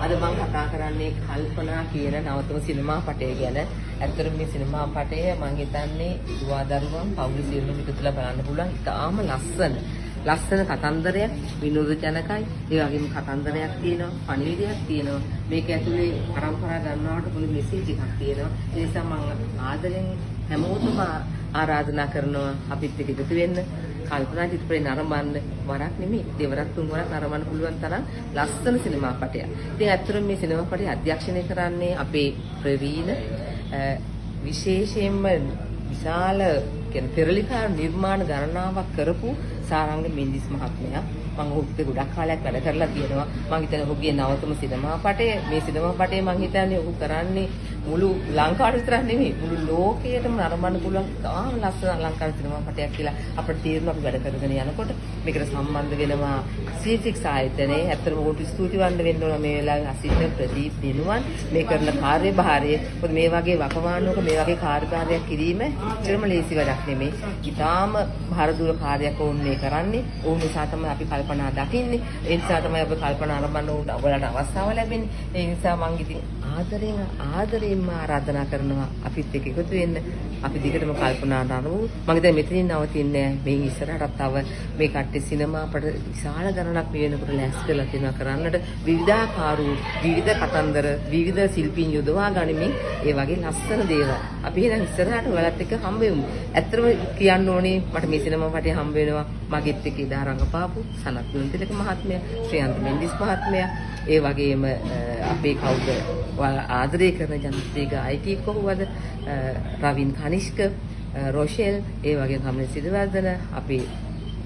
අද මම කතා කරන්නේ කල්පනා කියන නවතම සිනමා පටය ගැන. ඇත්තටම මේ සිනමා පටය මම හිතන්නේ දුවා දරුවන් පවුල් සියලුම එකතුලා බලන්න පුළුවන්. ඉතාම ලස්සන කතන්දරයක්, විනෝදජනකයි. ඒ වගේම කතන්දරයක් තියෙනවා, පණිවිඩයක් තියෙනවා. මේක ඇතුලේ පරම්පරා ගන්නවට පුළුවන් මෙසේජ් එකක් තියෙනවා. ඒ නිසා මම ආදරෙන් හැමෝටම ආරාධනා කරනවා අපිත් එක්ක එකතු වෙන්න. කල්පනා චිත්‍රපටේ නරඹන්න වරක් නෙමෙයි දෙවරක් තුන්වරක් නරඹන්න පුළුවන් තරම් ලස්සන සිනමා පටයක්. ඉතින් ඇත්තටම මේ සිනමා පටය අධ්‍යක්ෂණය කරන්නේ අපේ ප්‍රවීණ විශේෂයෙන්ම විශාල කියන පෙරලිකාර නිර්මාණ ගණනාවක් කරපු සාරංග මෙන්ඩිස් මහත්මයා. මම ඔහුත් ගොඩක් කාලයක් වැඩ කරලා තියෙනවා. මම හිතන්නේ ඔහුගේ නවතම සිනමා පටය මේ සිනමා පටය මම හිතන්නේ ඔහු කරන්නේ මුළු ලංකාවට විතරක් නෙමෙයි මුළු ලෝකයටම නරඹන්න පුළුවන් තාම ලස්සන අලංකාර සිනමා පටයක් කියලා අපිට තේරෙනවා අපි වැඩ කරගෙන යනකොට. මේකට සම්බන්ධ වෙනවා සීෆික්ස් ආයතනයේ. ඇත්තටම ඔහුට ස්තුතිවන්ත වෙන්න ඕන මේ වෙලාවේ අසිත ප්‍රදීප් දිනුවන් මේ කරන කාර්යභාරය. මොකද මේ වගේ වකවානුවක මේ වගේ කාර්යභාරයක් කිරීම ඉච්චරම ලේසි වැඩක් නෙමෙයි. ඉතාම භාරදූර කාර්යයක් වුන් මේ කරන්නේ. ඔවුන් නිසා තමයි අපි කල්පනා දකින්නේ. ඒ නිසා තමයි අපි කල්පනා ආරම්භන ඔයාලට අවස්ථාව ලැබෙන්නේ. ඒ නිසා මම ඉතින් ආදරයෙන්ම ආරාධනා කරනවා අපිත් එක්ක එකතු වෙන්න. අපි දිගටම කල්පනා කරමු. මම හිතන්නේ මෙතනින් නවතින්නේ නැහැ. මේ ඉස්සරහට තව මේ කට්ටිය සිනමා අපට විශාල ගණනක් මේ වෙනකොට ලෑස්ති කරලා තියෙනවා කරන්නට. විවිධාකාර විවිධ කතන්දර විවිධ ශිල්පීන් යොදවා ගනිමින් ඒ වගේ ලස්සන දේවල්. අපි එහෙනම් ඉස්සරහට ඔයාලත් එක්ක හම්බ වෙමු. ඇත්තටම කියන්න ඕනේ මට මේ සිනමා පටේ හම්බ වෙනවා මගෙත් එක්ක ඉදා රංගපාපු සනත් ගුණතිලක මහත්මයා, ශ්‍රියන්ත මෙන්ඩිස් මහත්මයා, ඒ වගේම අපේ කවුද ආදරය කරන ජනප්‍රිය ගායකයෙක් කොහොමද රවින් කනිෂ්ක, රොෂෙල්, ඒ වගේම කමල් සිරිවර්ධන, අපේ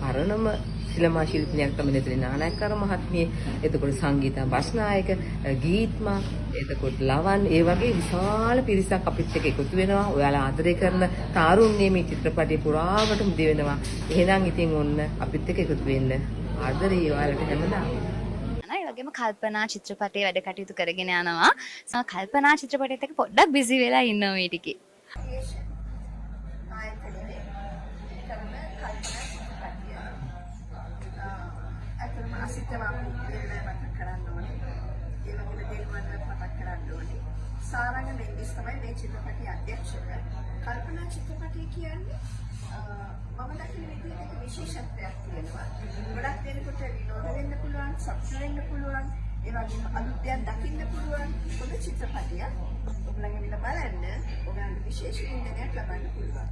පරණම සිනමා ශිල්පිනියක් තමයි නෙතලි නානායක්කර මහත්මිය, එතකොට සංගීතා බස්නායක, ගීත්මා, එතකොට ලවන්, ඒ වගේ විශාල පිරිසක් අපිත් එක්ක එකතු වෙනවා. ඔයාලා ආදරය කරන තාරුණ්‍යයේ මේ චිත්‍රපටය පුරාවටම දෙවෙනවා. එහෙනම් ඉතින් ඔන්න අපිත් එක්ක එකතු වෙන්න. ආදරේ ඔයාලට හැමදාම. ඒ වගේම කල්පනා චිත්‍රපටයේ වැඩ කටයුතු කරගෙන යනවා. කල්පනා චිත්‍රපටයේත් එක්ක පොඩ්ඩක් බිසි වෙලා ඉන්නවා මේ ටිකේ. සාරංග මෙන්ඩිස් තමයි මේ චිත්‍රපටයේ අධ්‍යක්ෂක. කල්පනා චිත්‍රපටය කියන්නේ මම දකින විදිහට එක විශේෂත්වයක් තියෙනවා. ගොඩක් දෙනෙකුට විනෝද වෙන්න පුළුවන්, සතුට වෙන්න පුළුවන්, ඒ වගේම අලුත් දෙයක් දකින්න පුළුවන් පොදු චිත්‍රපටයක්. ඔයගොල්ලන්ගේ විල බලන්න ඔයගොල්ලන්ට විශේෂ වින්දනයක් ලබන්න පුළුවන්.